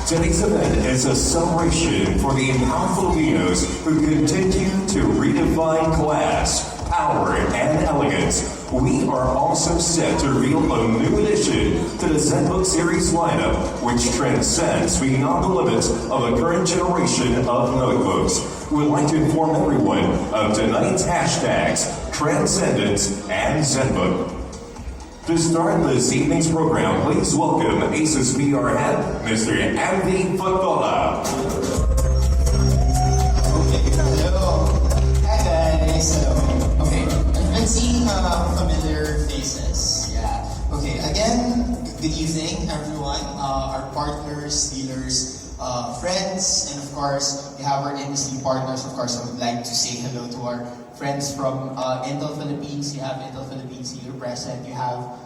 Today's event is a celebration for the empowered Filipinos who continue to redefine class, power, and elegance. We are also set to reveal a new addition to the Zenbook series lineup, which transcends beyond the limits of the current generation of notebooks. We'd like to inform everyone of tonight's hashtags, Transcendence and Zenbook. To start this evening's program, please welcome ASUS PR head, Mr. Andy Fatbola. Okay, hello. Hi guys. Hello. Okay, I've been seeing familiar faces. Yeah. Okay, again, good evening everyone. Our partners, dealers, friends, and of course, we have our industry partners. Of course, I would like to say hello to our friends from Intel Philippines. You have Intel Philippines here present. You have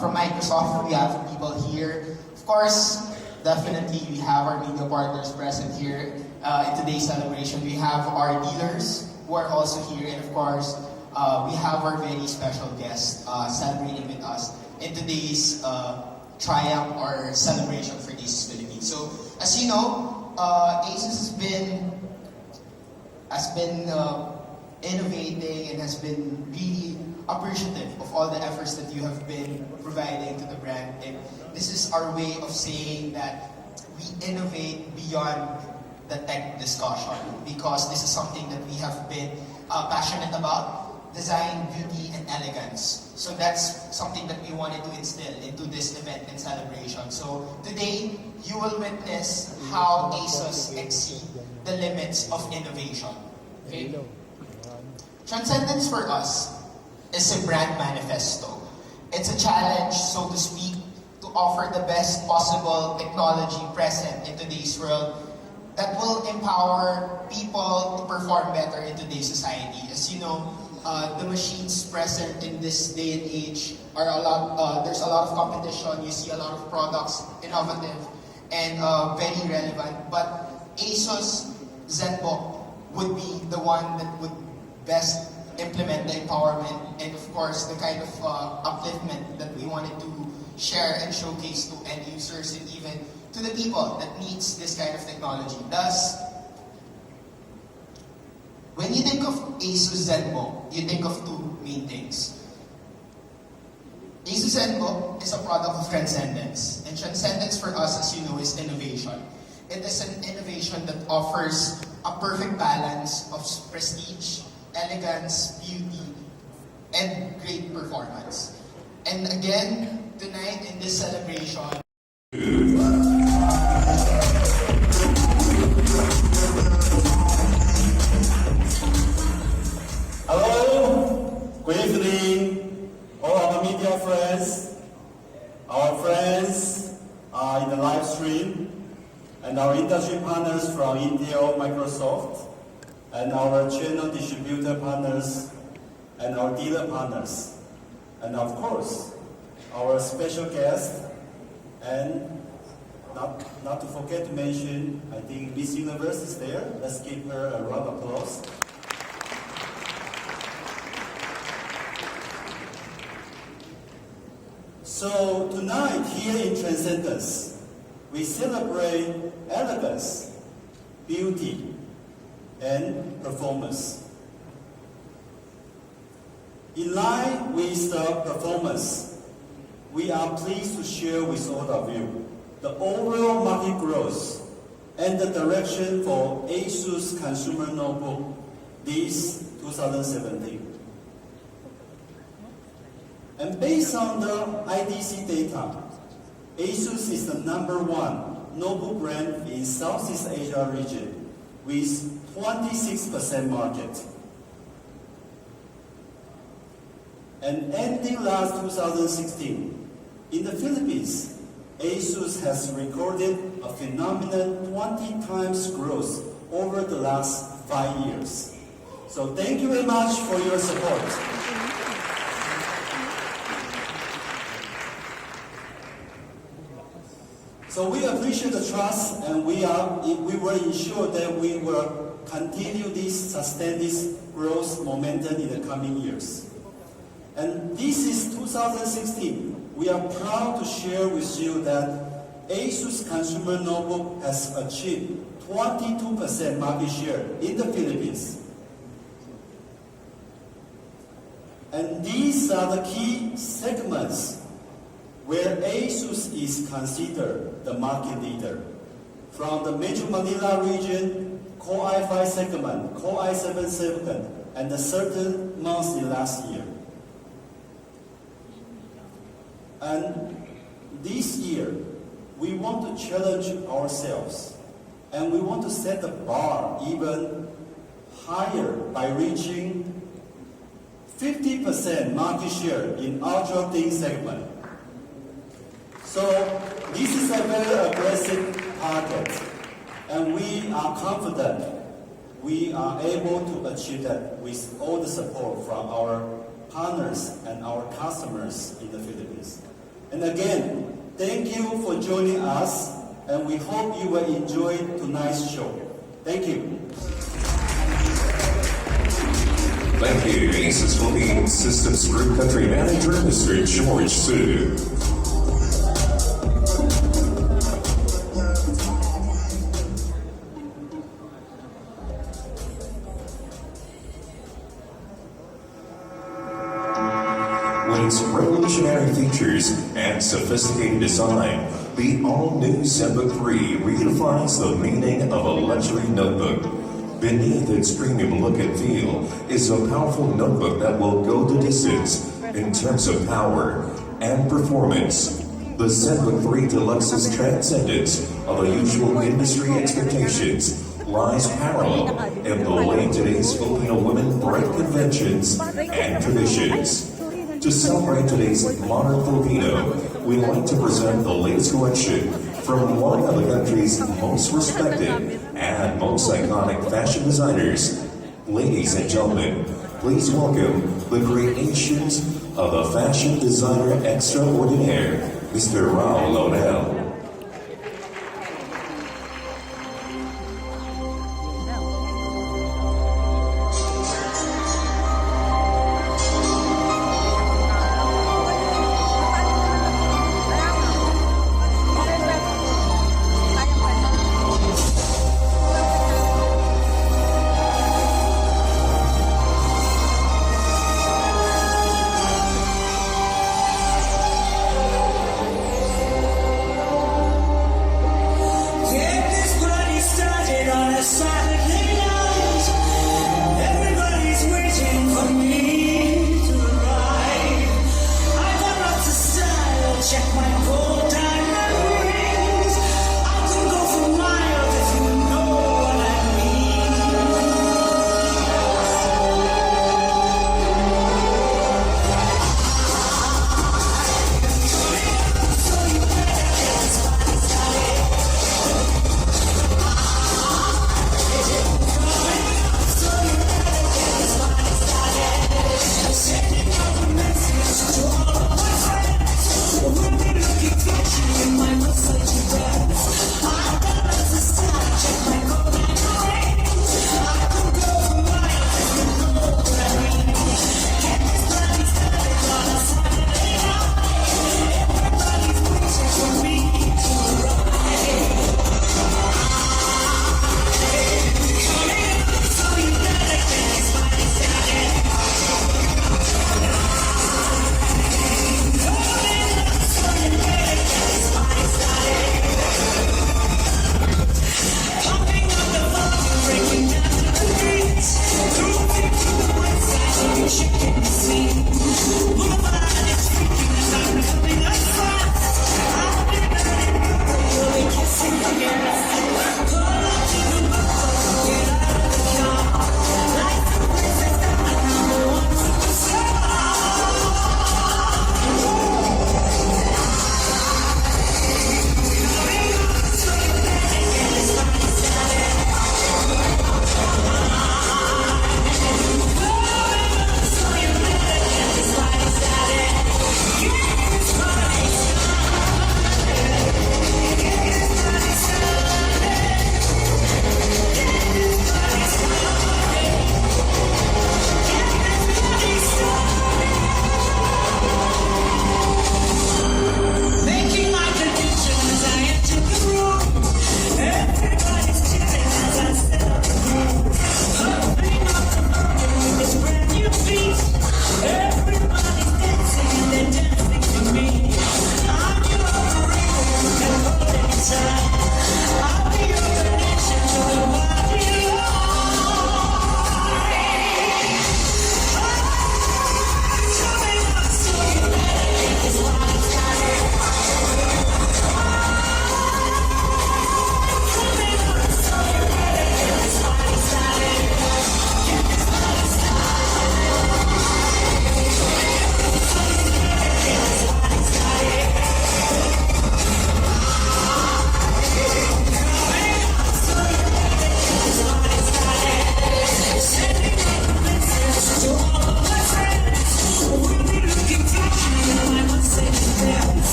from Microsoft, we have people here. Of course, definitely we have our media partners present here in today's celebration. We have our dealers who are also here, and of course, we have our very special guest celebrating with us in today's triumph or celebration for ASUS Philippines. So, as you know, ASUS has been innovating and has been really appreciative of all the efforts that you have been providing to the brand. And this is our way of saying that we innovate beyond the tech discussion, because this is something that we have been passionate about: design, beauty, and elegance. So that's something that we wanted to instill into this event and celebration. So today, you will witness how ASUS exceed the limits of innovation. Okay? Transcendence for us is a brand manifesto. It's a challenge, so to speak, to offer the best possible technology present in today's world that will empower people to perform better in today's society. As you know, the machines present in this day and age are a lot. There's a lot of competition. You see a lot of products, innovative and very relevant. But ASUS Zenbook would be the one that would best implement the empowerment and of course the kind of upliftment that we wanted to share and showcase to end users and even to the people that needs this kind of technology. Thus, when you think of ASUS Zenbook, you think of two main things. ASUS Zenbook is a product of transcendence, and transcendence for us, as you know, is innovation. It is an innovation that offers a perfect balance of prestige, elegance, beauty, and great performance. And again, tonight in this celebration, hello, good evening, all our media friends, our friends in the live stream, and our industry partners from Intel, Microsoft, and our channel distributor partners, and our dealer partners, and of course, our special guest, and not to forget to mention, I think Miss Universe is there. Let's give her a round of applause. So tonight, here in Transcendence, we celebrate elegance, beauty, and performance. In line with the performance, we are pleased to share with all of you the overall market growth and the direction for ASUS consumer notebook this 2017. And based on the IDC data, ASUS is the #1 notebook brand in Southeast Asia region with 26% market. And ending last 2016, in the Philippines, ASUS has recorded a phenomenal 20 times growth over the last 5 years. So thank you very much for your support. So we appreciate the trust, and we will ensure that we will continue sustain this growth momentum in the coming years. And this is 2016. We are proud to share with you that ASUS consumer notebook has achieved 22% market share in the Philippines. And these are the key segments where ASUS is considered the market leader. From the Metro Manila region, Core i5 segment, Core i7 segment, and the certain months in last year. And this year, we want to challenge ourselves, and we want to set the bar even higher by reaching 50% market share in ultra thin segment. So this is a very aggressive target, and we are confident we are able to achieve that with all the support from our partners and our customers in the Philippines. And again, thank you for joining us, and we hope you will enjoy tonight's show. Thank you. Thank you, ASUS Philippines Systems Group Country Manager, Mr. George Su. With its revolutionary features and sophisticated design, the all-new Zenbook 3 redefines the meaning of a luxury notebook. Beneath its premium look and feel is a powerful notebook that will go the distance in terms of power and performance. The Zenbook 3 Deluxe's transcendence of the usual industry expectations lies parallel in the way today's Filipino women break conventions and traditions. To celebrate today's modern Filipino, we like to present the latest collection from one of the country's most respected and most iconic fashion designers. Ladies and gentlemen, please welcome the creations of the fashion designer extraordinaire, Mr. Raul Laurel.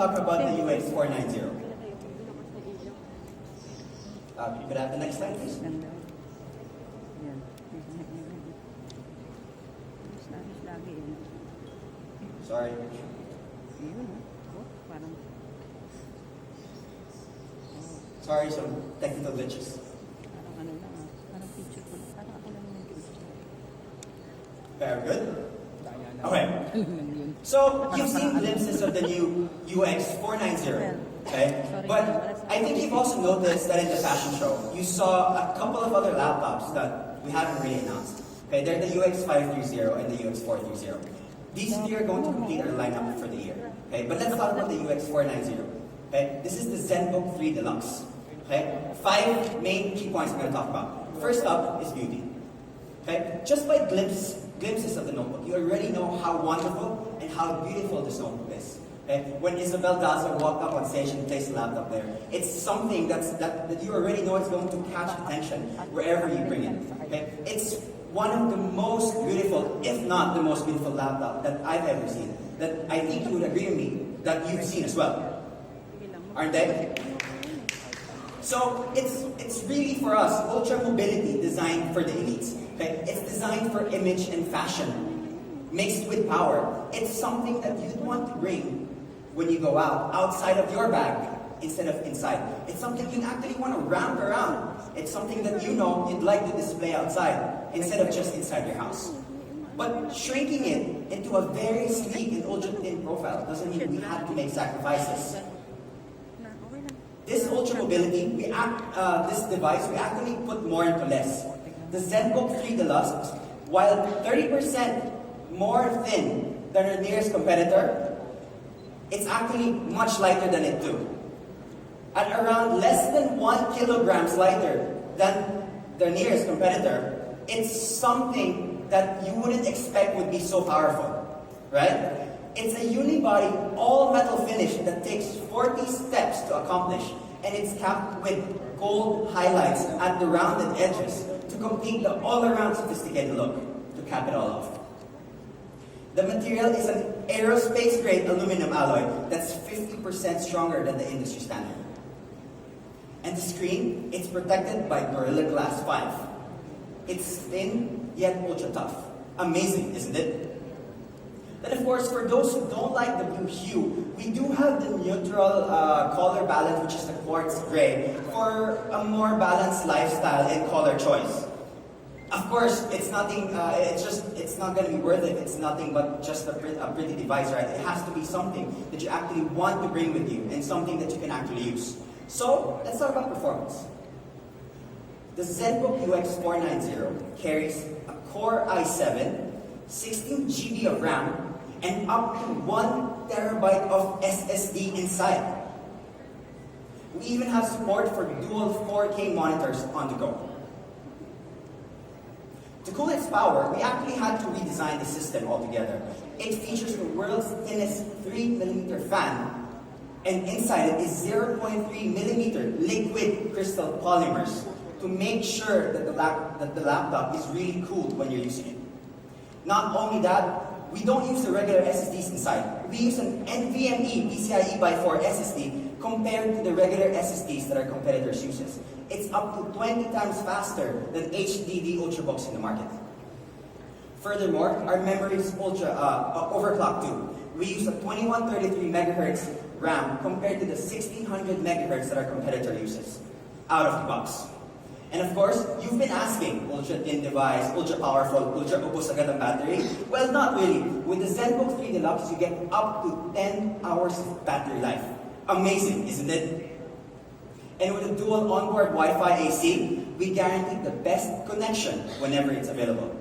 talk about the UX 490. You could have the next slide, please. Sorry. Sorry, some technical glitches. Very good. Okay. So you've seen glimpses of the new UX 490, okay? But I think you've also noticed that in the fashion show, you saw a couple of other laptops that we haven't really announced. Okay, they're the UX 530 and the UX 430. These three are going to complete our lineup for the year. Okay, but let's talk about the UX 490. Okay, this is the Zenbook 3 Deluxe. Okay, 5 main key points we're going to talk about. First up is beauty. Okay, just by glimpses of the notebook, you already know how wonderful and how beautiful this notebook is. Okay? When Isabel Daza walked up on stage and placed the laptop there, it's something that you already know is going to catch attention wherever you bring it. Okay? It's one of the most beautiful, if not the most beautiful laptop that I've ever seen. That I think you would agree with me that you've seen as well. Aren't they? So it's really for us, ultra mobility designed for the elites. Okay? It's designed for image and fashion, mixed with power. It's something that you'd want to bring when you go out, outside of your bag, instead of inside. It's something you actually want to ramp around. It's something that you know you'd like to display outside, instead of just inside your house. But shrinking it into a very sleek and ultra thin profile doesn't mean we have to make sacrifices. This ultra mobility, this device, we actually put more into less. The Zenbook 3 Deluxe, while 30% more thin than our nearest competitor, it's actually much lighter than it too. At around less than 1 kilogram lighter than the nearest competitor, it's something that you wouldn't expect would be so powerful, right? It's a unibody all-metal finish that takes 40 steps to accomplish, and it's capped with gold highlights at the rounded edges to complete the all-around sophisticated look, to cap it all off. The material is an aerospace-grade aluminum alloy that's 50% stronger than the industry standard. And the screen, it's protected by Gorilla Glass 5. It's thin, yet ultra-tough. Amazing, isn't it? Then of course, for those who don't like the blue hue, we do have the neutral color balance, which is the quartz gray, for a more balanced lifestyle and color choice. Of course, it's not going to be worth it. It's nothing but just a pretty device, right? It has to be something that you actually want to bring with you and something that you can actually use. So let's talk about performance. The Zenbook UX490 carries a Core i7, 16 GB of RAM, and up to 1 terabyte of SSD inside. We even have support for dual 4K monitors on the go. To cool its power, we actually had to redesign the system altogether. It features the world's thinnest 3mm fan, and inside it is 0.3mm liquid crystal polymers to make sure that the laptop is really cooled when you're using it. Not only that, we don't use the regular SSDs inside. We use an NVMe PCIe by 4 SSD compared to the regular SSDs that our competitors use. It's up to 20 times faster than HDD Ultrabooks in the market. Furthermore, our memory is overclocked too. We use a 2133 MHz RAM compared to the 1600 MHz that our competitor uses, out of the box. And of course, you've been asking, ultra-thin device, ultra-powerful, ultra-ubos agad ang battery? Well, not really. With the Zenbook 3 Deluxe, you get up to 10 hours of battery life. Amazing, isn't it? And with a dual onboard Wi-Fi AC, we guarantee the best connection whenever it's available.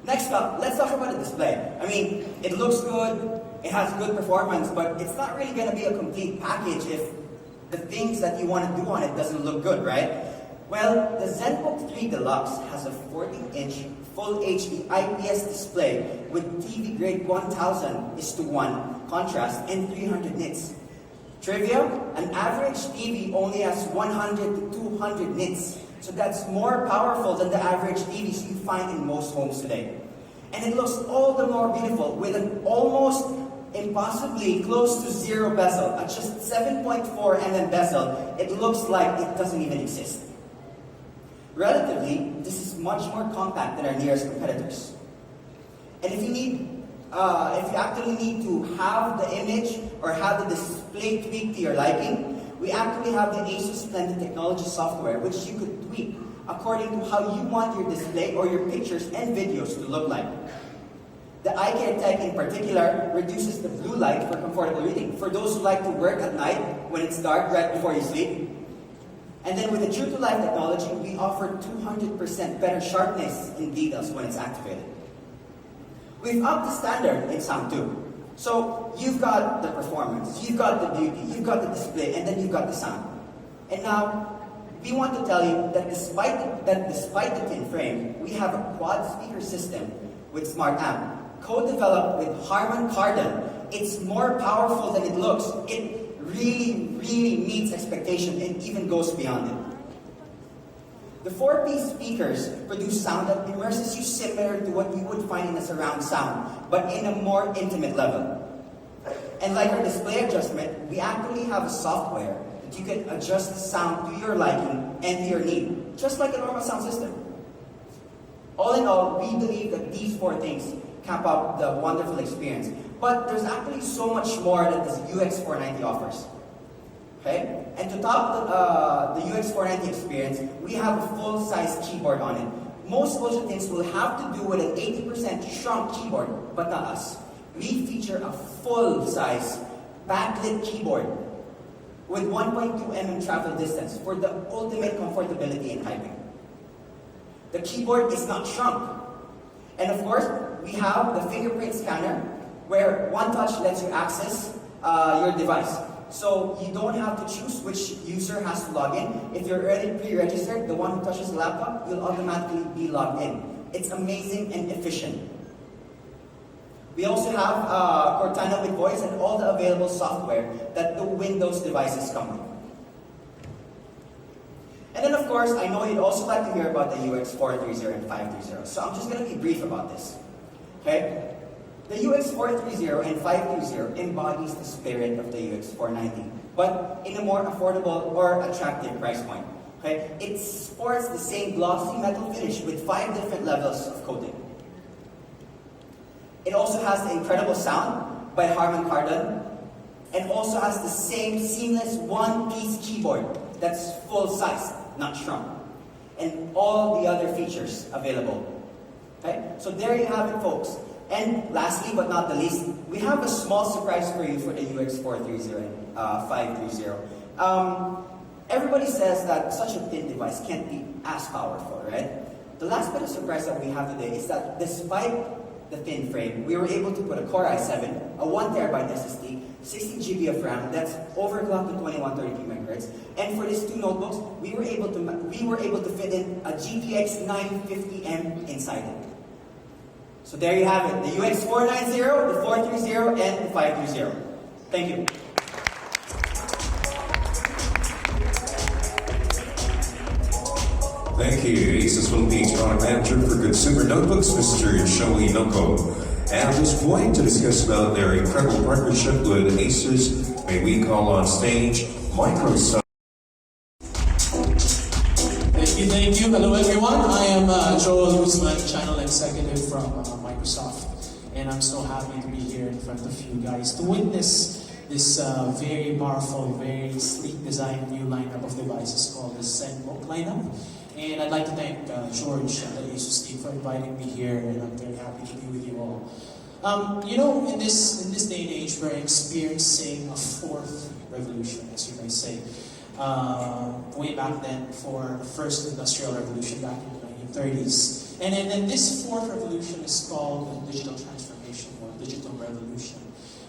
Next up, let's talk about the display. I mean, it looks good, it has good performance, but it's not really going to be a complete package if the things that you want to do on it doesn't look good, right? Well, the Zenbook 3 Deluxe has a 40-inch Full HD IPS display with TV grade 1000:1 contrast and 300 nits. Trivia, an average TV only has 100 to 200 nits, so that's more powerful than the average TVs you find in most homes today. And it looks all the more beautiful with an almost impossibly close to zero bezel. At just 7.4 mm bezel, it looks like it doesn't even exist. Relatively, this is much more compact than our nearest competitors. And if you actually need to have the image or have the display tweaked to your liking, we actually have the ASUS Splendid Technology software, which you could tweak according to how you want your display or your pictures and videos to look like. The eye care tech in particular reduces the blue light for comfortable reading. For those who like to work at night when it's dark right before you sleep. And then with the True to Life technology, we offer 200% better sharpness in details when it's activated. We've upped the standard in sound too. So you've got the performance, you've got the beauty, you've got the display, and then you've got the sound. And now, we want to tell you that despite the thin frame, we have a quad speaker system with Smart Amp, co-developed with Harman Kardon. It's more powerful than it looks. It really meets expectation and even goes beyond it. The 4-piece speakers produce sound that immerses you similar to what you would find in a surround sound, but in a more intimate level. And like our display adjustment, we actually have a software that you can adjust the sound to your liking and to your need, just like a normal sound system. All in all, we believe that these 4 things cap out the wonderful experience. But there's actually so much more that this UX490 offers. Okay? And to top the UX490 experience, we have a full-size keyboard on it. Most Ultra things will have to do with an 80% shrunk keyboard, but not us. We feature a full-size backlit keyboard with 1.2 mm travel distance for the ultimate comfortability in typing. The keyboard is not shrunk. And of course, we have the fingerprint scanner where one touch lets you access your device. So you don't have to choose which user has to log in. If you're already pre-registered, the one who touches the laptop, you'll automatically be logged in. It's amazing and efficient. We also have Cortana with voice and all the available software that the Windows devices come with. And then of course, I know you'd also like to hear about the UX430 and 530. So I'm just going to be brief about this. Okay? The UX430 and 530 embodies the spirit of the UX490, but in a more affordable or attractive price point. Okay? It sports the same glossy metal finish with 5 different levels of coating. It also has the incredible sound by Harman Kardon, and also has the same seamless one-piece keyboard that's full-size, not shrunk, and all the other features available. Okay? So there you have it, folks. And lastly but not the least, we have a small surprise for you for the UX430 and 530. Everybody says that such a thin device can't be as powerful, right? The last bit of surprise that we have today is that despite the thin frame, we were able to put a Core i7, a 1TB SSD, 16GB of RAM that's overclocked to 2133 MHz. And for these two notebooks, we were able to fit in a GTX 950M inside it. So there you have it, the UX490, the 430, and the 530. Thank you. Thank you, ASUS Philippines Product Manager for Consumer Notebooks, Mr. Shoei Noko. And at this point, to discuss about their incredible partnership with ASUS, may we call on stage Microsoft. Thank you. Hello everyone. I am Joel Guzman, Channel Executive from Microsoft. And I'm so happy to be here in front of you guys to witness this very powerful, very sleek design new lineup of devices called the Zenbook lineup. And I'd like to thank George and the ASUS team for inviting me here, and I'm very happy to be with you all. You know, in this day and age, we're experiencing a fourth revolution, as you guys say. Way back then for the first industrial revolution back in the 1930s. And then this fourth revolution is called the digital transformation or digital revolution.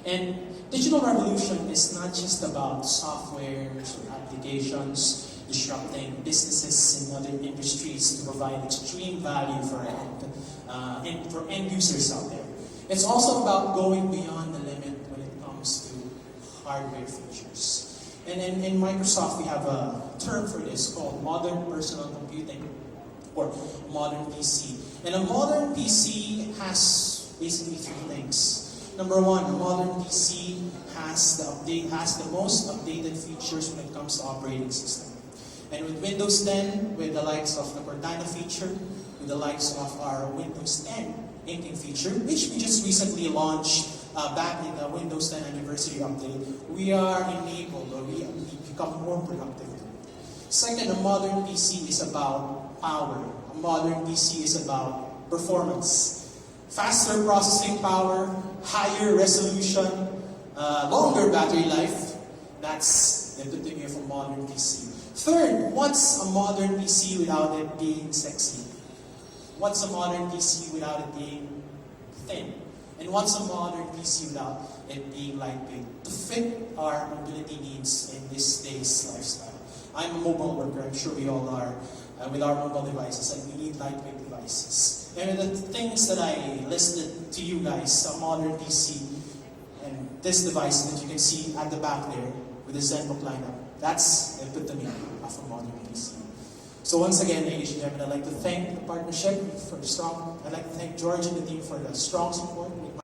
And digital revolution is not just about software or applications disrupting businesses and other industries to provide extreme value for end users out there. It's also about going beyond the limit when it comes to hardware features. And in Microsoft, we have a term for this called modern personal computing, or modern PC. And a modern PC has basically three things. Number one, a modern PC has the most updated features when it comes to operating system. And with Windows 10, with the likes of the Cortana feature, with the likes of our Windows 10 inking feature, which we just recently launched back in the Windows 10 anniversary update, we are enabled, or we become more productive. Second, a modern PC is about power. A modern PC is about performance. Faster processing power, higher resolution, longer battery life. That's the epitome of a modern PC. Third, what's a modern PC without it being sexy? What's a modern PC without it being thin? And what's a modern PC without it being lightweight? To fit our mobility needs in this day's lifestyle. I'm a mobile worker, I'm sure we all are, with our mobile devices, and we need lightweight devices. And the things that I listed to you guys, a modern PC, and this device that you can see at the back there, with the Zenbook lineup, that's the epitome of a modern PC. So once again, ladies and gentlemen, I'd like to thank the partnership for the strong. I'd like to thank George and the team for the strong support when it